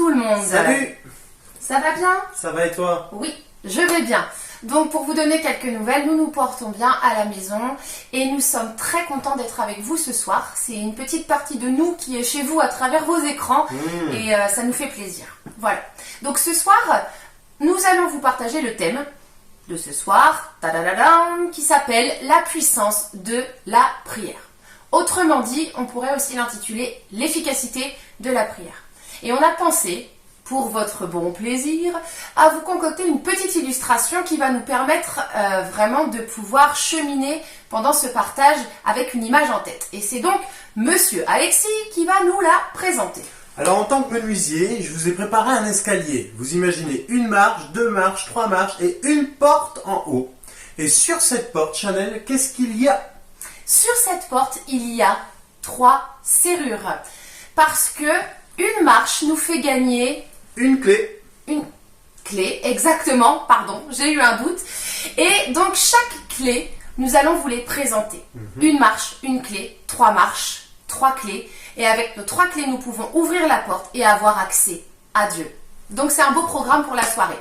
tout le monde. Salut. Ça va bien? Ça va et toi? Oui, je vais bien. Donc pour vous donner quelques nouvelles, nous nous portons bien à la maison et nous sommes très contents d'être avec vous ce soir. C'est une petite partie de nous qui est chez vous à travers vos écrans et ça nous fait plaisir. Voilà. Donc ce soir, nous allons vous partager le thème de ce soir, qui s'appelle la puissance de la prière. Autrement dit, on pourrait aussi l'intituler l'efficacité de la prière. Et on a pensé, pour votre bon plaisir, à vous concocter une petite illustration qui va nous permettre vraiment de pouvoir cheminer pendant ce partage avec une image en tête. Et c'est donc Monsieur Alexis qui va nous la présenter. Alors en tant que menuisier, je vous ai préparé un escalier. Vous imaginez une marche, deux marches, trois marches et une porte en haut. Et sur cette porte, Chanel, qu'est-ce qu'il y a? Sur cette porte, il y a 3 serrures. Parce que une marche nous fait gagner une clé. Une clé, exactement, pardon, j'ai eu un doute. Et donc chaque clé, nous allons vous les présenter. Une marche, une clé, 3 marches, 3 clés. Et avec nos 3 clés, nous pouvons ouvrir la porte et avoir accès à Dieu. Donc c'est un beau programme pour la soirée.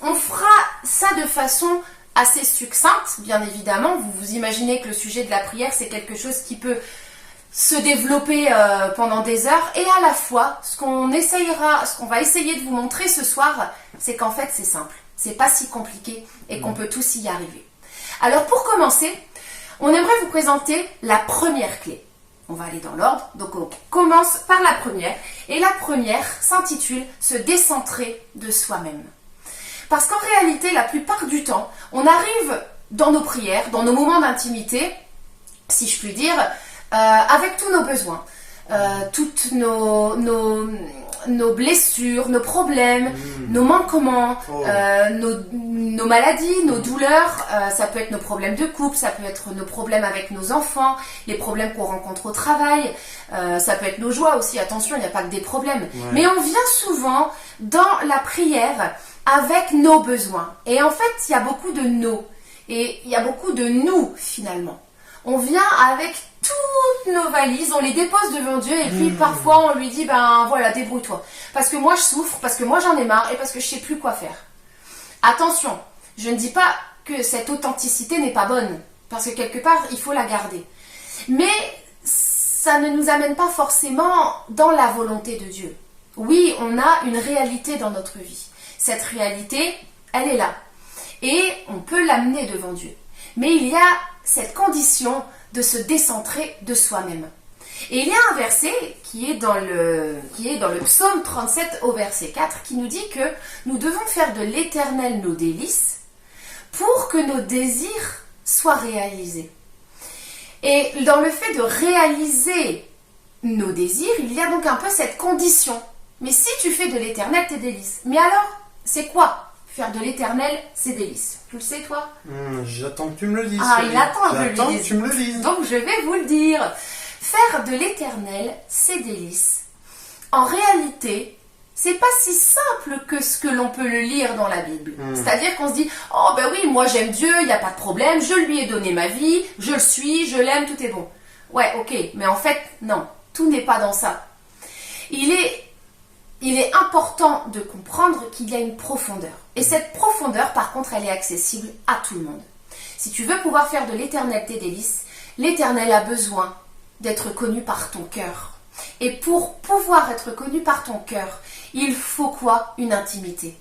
On fera ça de façon assez succincte, bien évidemment. Vous vous imaginez que le sujet de la prière, c'est quelque chose qui peut se développer pendant des heures. Et à la fois, ce qu'on va essayer de vous montrer ce soir, c'est qu'en fait, c'est simple. C'est pas si compliqué et qu'on peut tous y arriver. Alors pour commencer, on aimerait vous présenter la première clé. On va aller dans l'ordre, donc on commence par la première. Et la première s'intitule « Se décentrer de soi-même ». Parce qu'en réalité, la plupart du temps, on arrive dans nos prières, dans nos moments d'intimité, si je puis dire, avec tous nos besoins, toutes nos blessures, nos problèmes, nos manquements, nos maladies, nos douleurs. Ça peut être nos problèmes de couple, ça peut être nos problèmes avec nos enfants, les problèmes qu'on rencontre au travail, ça peut être nos joies aussi. Attention, il n'y a pas que des problèmes. Ouais. Mais on vient souvent dans la prière avec nos besoins. Et en fait, il y a beaucoup de nos. Et il y a beaucoup de nous, finalement. On vient avec toutes nos valises, on les dépose devant Dieu et puis parfois on lui dit, ben voilà, débrouille-toi. Parce que moi je souffre, parce que moi j'en ai marre et parce que je sais plus quoi faire. Attention, je ne dis pas que cette authenticité n'est pas bonne. Parce que quelque part, il faut la garder. Mais ça ne nous amène pas forcément dans la volonté de Dieu. Oui, on a une réalité dans notre vie. Cette réalité, elle est là. Et on peut l'amener devant Dieu. Mais il y a cette condition de se décentrer de soi-même. Et il y a un verset qui est dans le psaume 37 au verset 4 qui nous dit que nous devons faire de l'Éternel nos délices pour que nos désirs soient réalisés. Et dans le fait de réaliser nos désirs, il y a donc un peu cette condition. Mais si tu fais de l'Éternel tes délices, mais alors, c'est quoi? Faire de l'Éternel ses délices. Tu le sais, toi? J'attends que tu me le dises. Ah, il attend que je J'attends le que tu me le dises. Donc, je vais vous le dire. Faire de l'Éternel ses délices. En réalité, c'est pas si simple que ce que l'on peut le lire dans la Bible. C'est-à-dire qu'on se dit, oh ben oui, moi j'aime Dieu, il n'y a pas de problème, je lui ai donné ma vie, je le suis, je l'aime, tout est bon. Ouais, ok, mais en fait, non, tout n'est pas dans ça. Il est important de comprendre qu'il y a une profondeur. Et cette profondeur, par contre, elle est accessible à tout le monde. Si tu veux pouvoir faire de l'Éternel tes délices, l'Éternel a besoin d'être connu par ton cœur. Et pour pouvoir être connu par ton cœur, il faut quoi? Une intimité.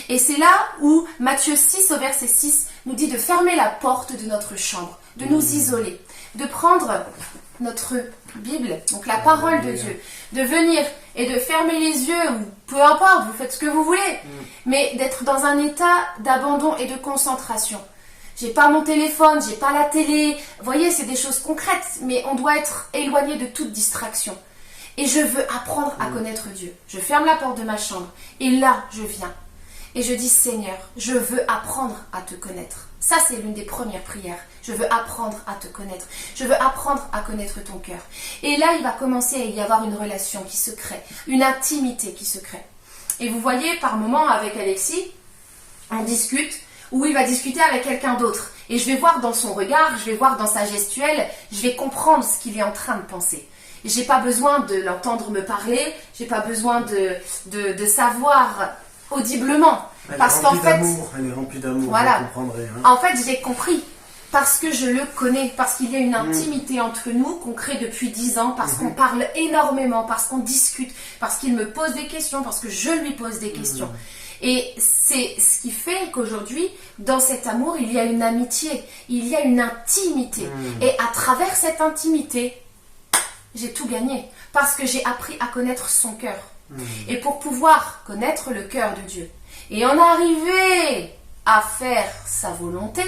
Et c'est là où Matthieu 6 au verset 6 nous dit de fermer la porte de notre chambre, de nous isoler, de prendre notre Bible, donc la parole de Dieu, de venir et de fermer les yeux, ou peu importe, vous faites ce que vous voulez, mais d'être dans un état d'abandon et de concentration. J'ai pas mon téléphone, j'ai pas la télé, vous voyez, c'est des choses concrètes, mais on doit être éloigné de toute distraction. Et je veux apprendre à connaître Dieu. Je ferme la porte de ma chambre, et là, je viens. Et je dis, Seigneur, je veux apprendre à te connaître. Ça, c'est l'une des premières prières. Je veux apprendre à te connaître. Je veux apprendre à connaître ton cœur. Et là, il va commencer à y avoir une relation qui se crée, une intimité qui se crée. Et vous voyez, par moments, avec Alexis, on discute, ou il va discuter avec quelqu'un d'autre. Et je vais voir dans son regard, je vais voir dans sa gestuelle, je vais comprendre ce qu'il est en train de penser. J'ai pas besoin de l'entendre me parler, j'ai pas besoin de savoir audiblement. Parce qu'en fait, elle est remplie d'amour, voilà. vous comprendrez. Hein. En fait, j'ai compris. Parce que je le connais, parce qu'il y a une intimité entre nous qu'on crée depuis 10 ans, parce qu'on parle énormément, parce qu'on discute, parce qu'il me pose des questions, parce que je lui pose des questions. Et c'est ce qui fait qu'aujourd'hui, dans cet amour, il y a une amitié, il y a une intimité. Et à travers cette intimité, j'ai tout gagné, parce que j'ai appris à connaître son cœur. Et pour pouvoir connaître le cœur de Dieu, et en arriver à faire sa volonté,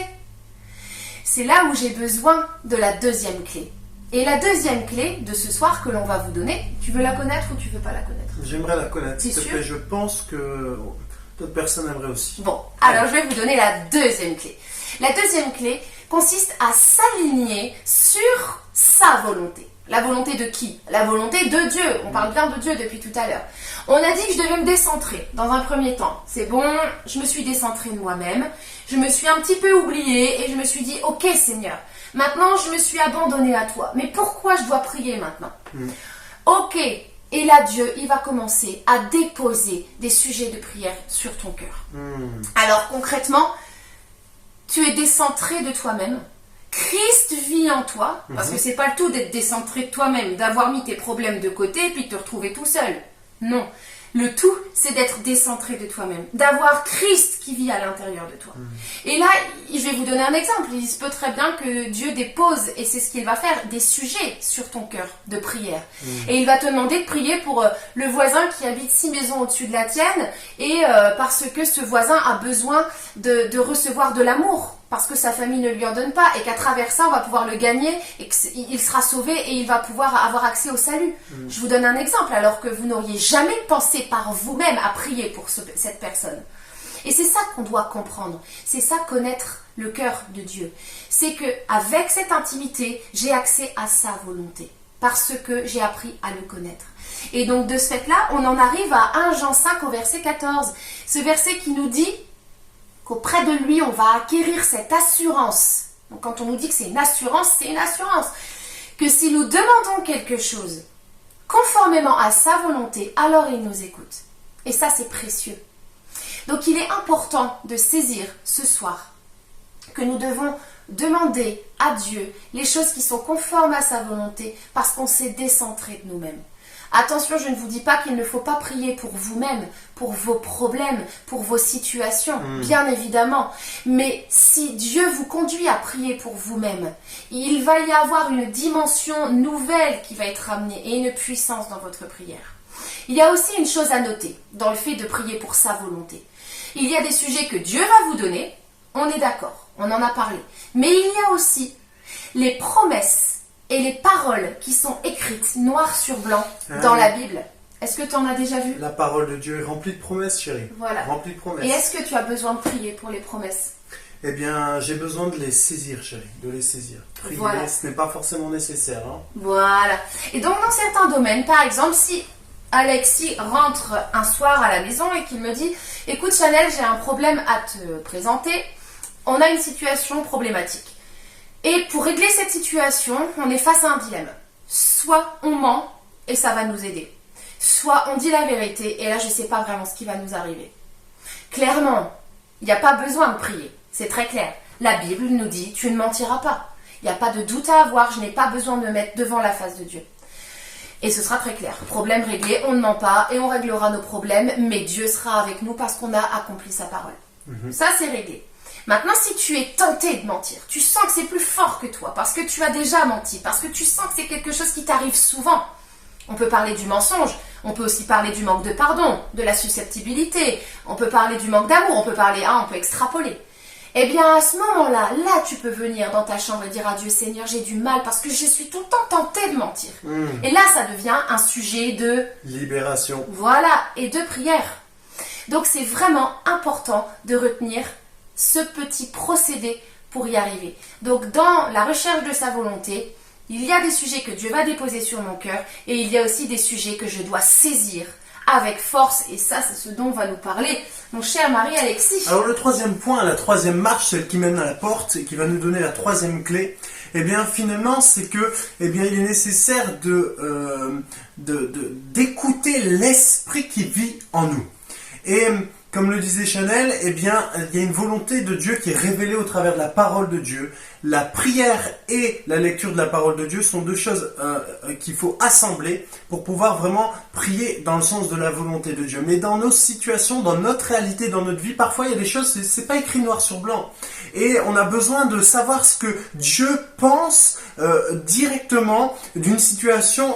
c'est là où j'ai besoin de la deuxième clé. Et la deuxième clé de ce soir que l'on va vous donner, tu veux la connaître ou tu veux pas la connaître? J'aimerais la connaître, s'il te plaît. Je pense que d'autres personnes aimeraient aussi. Bon, alors je vais vous donner la deuxième clé. La deuxième clé consiste à s'aligner sur sa volonté. La volonté de qui? La volonté de Dieu. On parle bien de Dieu depuis tout à l'heure. On a dit que je devais me décentrer dans un premier temps. C'est bon, je me suis décentrée de moi-même. Je me suis un petit peu oubliée et je me suis dit, ok Seigneur, maintenant je me suis abandonnée à toi. Mais pourquoi je dois prier maintenant? Ok, et là Dieu, il va commencer à déposer des sujets de prière sur ton cœur. Alors concrètement, tu es décentré de toi-même. Christ vit en toi, parce que c'est pas le tout d'être décentré de toi-même, d'avoir mis tes problèmes de côté et puis de te retrouver tout seul. Non. Le tout, c'est d'être décentré de toi-même, d'avoir Christ qui vit à l'intérieur de toi. Et là, je vais vous donner un exemple. Il se peut très bien que Dieu dépose, et c'est ce qu'il va faire, des sujets sur ton cœur de prière. Et il va te demander de prier pour le voisin qui habite 6 maisons au-dessus de la tienne, et parce que ce voisin a besoin de recevoir de l'amour, parce que sa famille ne lui en donne pas, et qu'à travers ça, on va pouvoir le gagner, et qu'il sera sauvé, et il va pouvoir avoir accès au salut. Je vous donne un exemple, alors que vous n'auriez jamais pensé par vous-même à prier pour cette personne. Et c'est ça qu'on doit comprendre, c'est ça connaître le cœur de Dieu. C'est que avec cette intimité, j'ai accès à sa volonté, parce que j'ai appris à le connaître. Et donc de ce fait-là, on en arrive à 1 Jean 5 au verset 14, ce verset qui nous dit qu'auprès de lui, on va acquérir cette assurance. Donc quand on nous dit que c'est une assurance, que si nous demandons quelque chose conformément à sa volonté, alors il nous écoute. Et ça, c'est précieux. Donc il est important de saisir ce soir que nous devons demander à Dieu les choses qui sont conformes à sa volonté parce qu'on s'est décentré de nous-mêmes. Attention, je ne vous dis pas qu'il ne faut pas prier pour vous-même, pour vos problèmes, pour vos situations, bien évidemment. Mais si Dieu vous conduit à prier pour vous-même, il va y avoir une dimension nouvelle qui va être amenée et une puissance dans votre prière. Il y a aussi une chose à noter dans le fait de prier pour sa volonté. Il y a des sujets que Dieu va vous donner, on est d'accord, on en a parlé. Mais il y a aussi les promesses et les paroles qui sont écrites noir sur blanc dans la Bible. Est-ce que tu en as déjà vu? La parole de Dieu est remplie de promesses, chérie. Voilà. Remplie de promesses. Et est-ce que tu as besoin de prier pour les promesses? Eh bien, j'ai besoin de les saisir, chérie, de les saisir. Prier, Voilà. ce n'est pas forcément nécessaire. Hein. Voilà. Et donc, dans certains domaines, par exemple, si Alexis rentre un soir à la maison et qu'il me dit « Écoute Chanel, j'ai un problème à te présenter. On a une situation problématique. Et pour régler cette situation, on est face à un dilemme. Soit on ment et ça va nous aider. Soit on dit la vérité et là je ne sais pas vraiment ce qui va nous arriver. » Clairement, il n'y a pas besoin de prier. C'est très clair. La Bible nous dit « Tu ne mentiras pas. » Il n'y a pas de doute à avoir. Je n'ai pas besoin de me mettre devant la face de Dieu. Et ce sera très clair. Problème réglé, on ne ment pas et on réglera nos problèmes, mais Dieu sera avec nous parce qu'on a accompli sa parole. Ça, c'est réglé. Maintenant, si tu es tenté de mentir, tu sens que c'est plus fort que toi, parce que tu as déjà menti, parce que tu sens que c'est quelque chose qui t'arrive souvent. On peut parler du mensonge, on peut aussi parler du manque de pardon, de la susceptibilité, on peut parler du manque d'amour, on peut extrapoler. Eh bien, à ce moment-là, là, tu peux venir dans ta chambre et dire à Dieu, Seigneur, j'ai du mal parce que je suis tout le temps tentée de mentir. Et là, ça devient un sujet de libération. Voilà, et de prière. Donc, c'est vraiment important de retenir ce petit procédé pour y arriver. Donc, dans la recherche de sa volonté, il y a des sujets que Dieu va déposer sur mon cœur et il y a aussi des sujets que je dois saisir avec force. Et ça, c'est ce dont va nous parler mon cher Marie-Alexis. Alors le troisième point, la troisième marche, celle qui mène à la porte et qui va nous donner la troisième clé, eh bien finalement c'est que il est nécessaire d'écouter l'esprit qui vit en nous. Et comme le disait Chanel, il y a une volonté de Dieu qui est révélée au travers de la parole de Dieu. La prière et la lecture de la parole de Dieu sont deux choses qu'il faut assembler pour pouvoir vraiment prier dans le sens de la volonté de Dieu. Mais dans nos situations, dans notre réalité, dans notre vie, parfois il y a des choses, c'est pas écrit noir sur blanc. Et on a besoin de savoir ce que Dieu pense directement d'une situation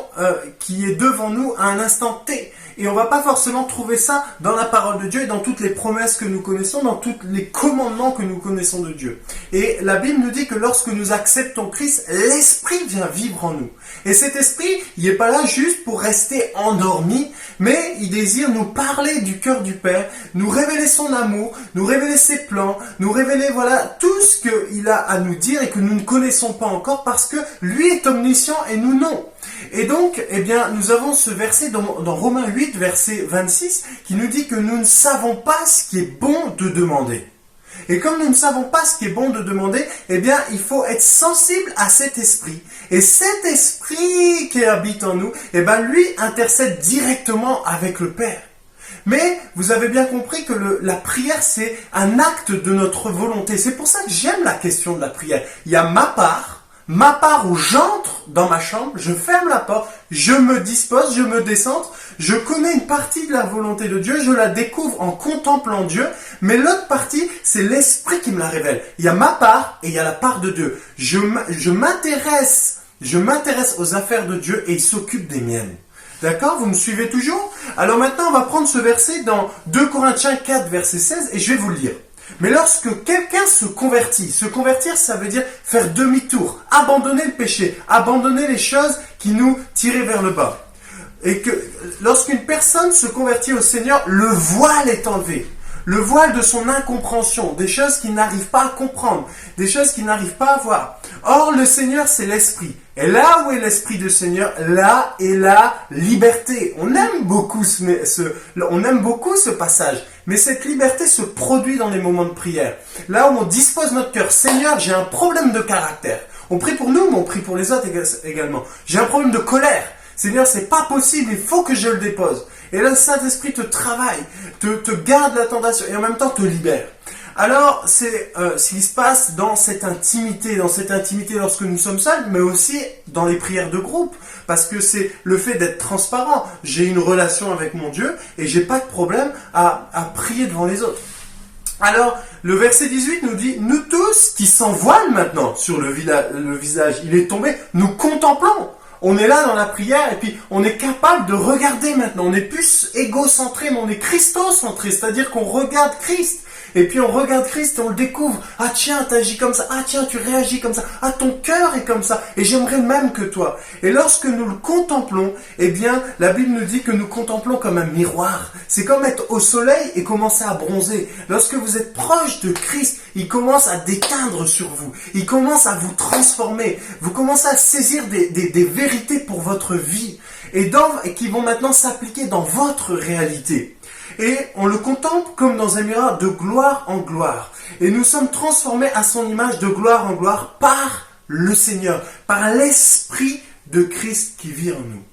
qui est devant nous à un instant T. Et on va pas forcément trouver ça dans la parole de Dieu et dans toutes les promesses que nous connaissons, dans tous les commandements que nous connaissons de Dieu. Et la Bible nous dit que lorsque nous acceptons Christ, l'Esprit vient vivre en nous. Et cet Esprit, il n'est pas là juste pour rester endormi, mais il désire nous parler du cœur du Père, nous révéler son amour, nous révéler ses plans, nous révéler tout ce qu'il a à nous dire et que nous ne connaissons pas encore parce que lui est omniscient et nous non. Et donc, nous avons ce verset dans Romains 8, verset 26, qui nous dit que nous ne savons pas ce qui est bon de demander. Et comme nous ne savons pas ce qui est bon de demander, il faut être sensible à cet esprit. Et cet esprit qui habite en nous, lui intercède directement avec le Père. Mais vous avez bien compris que la prière, c'est un acte de notre volonté. C'est pour ça que j'aime la question de la prière. Il y a ma part où j'entre dans ma chambre, je ferme la porte, je me dispose, je me décentre, je connais une partie de la volonté de Dieu, je la découvre en contemplant Dieu, mais l'autre partie, c'est l'Esprit qui me la révèle. Il y a ma part et il y a la part de Dieu. Je m'intéresse aux affaires de Dieu et il s'occupe des miennes. D'accord? Vous me suivez toujours? Alors maintenant, on va prendre ce verset dans 2 Corinthiens 4, verset 16, et je vais vous le lire. Mais lorsque quelqu'un se convertir, ça veut dire faire demi-tour, abandonner le péché, abandonner les choses qui nous tiraient vers le bas. Et que lorsqu'une personne se convertit au Seigneur, le voile est enlevé. Le voile de son incompréhension, des choses qu'il n'arrive pas à comprendre, des choses qu'il n'arrive pas à voir. Or, le Seigneur, c'est l'Esprit. Et là où est l'Esprit du Seigneur, là est la liberté. On aime beaucoup ce passage. Mais cette liberté se produit dans les moments de prière. Là où on dispose notre cœur. Seigneur, j'ai un problème de caractère. On prie pour nous, mais on prie pour les autres également. J'ai un problème de colère. Seigneur, c'est pas possible, il faut que je le dépose. Et là, le Saint-Esprit te travaille, te garde la tentation et en même temps te libère. Alors, c'est ce qui se passe dans cette intimité lorsque nous sommes seuls, mais aussi dans les prières de groupe. Parce que c'est le fait d'être transparent. J'ai une relation avec mon Dieu et j'ai pas de problème à prier devant les autres. Alors, le verset 18 nous dit, nous tous qui sans voile maintenant sur le visage, il est tombé, nous contemplons. On est là dans la prière et puis on est capable de regarder maintenant. On est plus égocentré, mais on est christocentré, c'est-à-dire qu'on regarde Christ. Et puis on regarde Christ et on le découvre. Ah tiens, t'agis comme ça. Ah tiens, tu réagis comme ça. Ah, ton cœur est comme ça. Et j'aimerais le même que toi. Et lorsque nous le contemplons, la Bible nous dit que nous contemplons comme un miroir. C'est comme être au soleil et commencer à bronzer. Lorsque vous êtes proche de Christ, il commence à déteindre sur vous. Il commence à vous transformer. Vous commencez à saisir des vérités pour votre vie. Et qui vont maintenant s'appliquer dans votre réalité. Et on le contemple comme dans un miroir de gloire en gloire. Et nous sommes transformés à son image de gloire en gloire par le Seigneur, par l'Esprit de Christ qui vit en nous.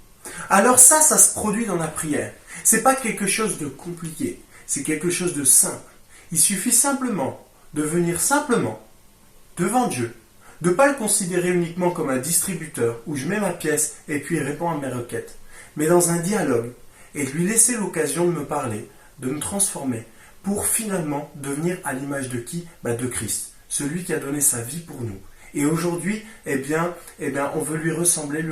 Alors ça se produit dans la prière. C'est pas quelque chose de compliqué, c'est quelque chose de simple. Il suffit simplement de venir simplement devant Dieu, de ne pas le considérer uniquement comme un distributeur où je mets ma pièce et puis il répond à mes requêtes, mais dans un dialogue et de lui laisser l'occasion de me parler, de me transformer, pour finalement devenir à l'image de qui? De Christ, celui qui a donné sa vie pour nous. Et aujourd'hui, on veut lui ressembler,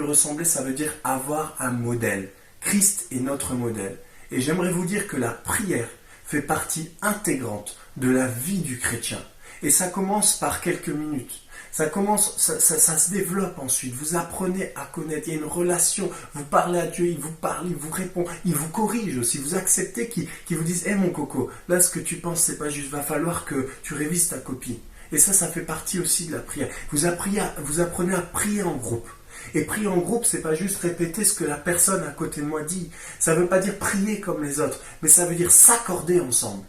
ça veut dire avoir un modèle. Christ est notre modèle. Et j'aimerais vous dire que la prière fait partie intégrante de la vie du chrétien. Et ça commence par quelques minutes. Ça se développe ensuite. Vous apprenez à connaître. Il y a une relation. Vous parlez à Dieu, il vous parle, il vous répond, il vous corrige aussi. Vous acceptez qu'il vous dise, mon coco, là ce que tu penses c'est pas juste. Va falloir que tu révises ta copie. Et ça fait partie aussi de la prière. Vous apprenez à prier en groupe. Et prier en groupe, c'est pas juste répéter ce que la personne à côté de moi dit. Ça veut pas dire prier comme les autres, mais ça veut dire s'accorder ensemble.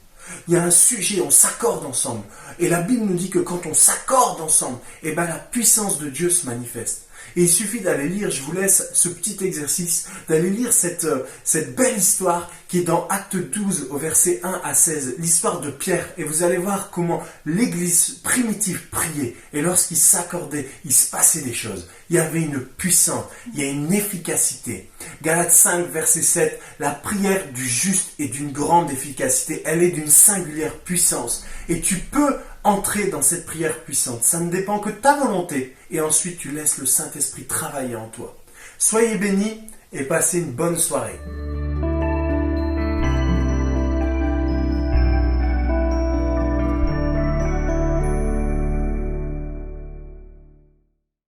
Il y a un sujet, on s'accorde ensemble. Et la Bible nous dit que quand on s'accorde ensemble, eh ben la puissance de Dieu se manifeste. Et il suffit d'aller lire, je vous laisse ce petit exercice, d'aller lire cette belle histoire qui est dans Acte 12 au verset 1 à 16, l'histoire de Pierre. Et vous allez voir comment l'église primitive priait. Et lorsqu'ils s'accordaient, il se passait des choses. Il y avait une puissance, il y a une efficacité. Galates 5 verset 7, la prière du juste est d'une grande efficacité. Elle est d'une singulière puissance. Et tu peux entrer dans cette prière puissante. Ça ne dépend que de ta volonté. Et ensuite, tu laisses le Saint-Esprit travailler en toi. Soyez bénis et passez une bonne soirée.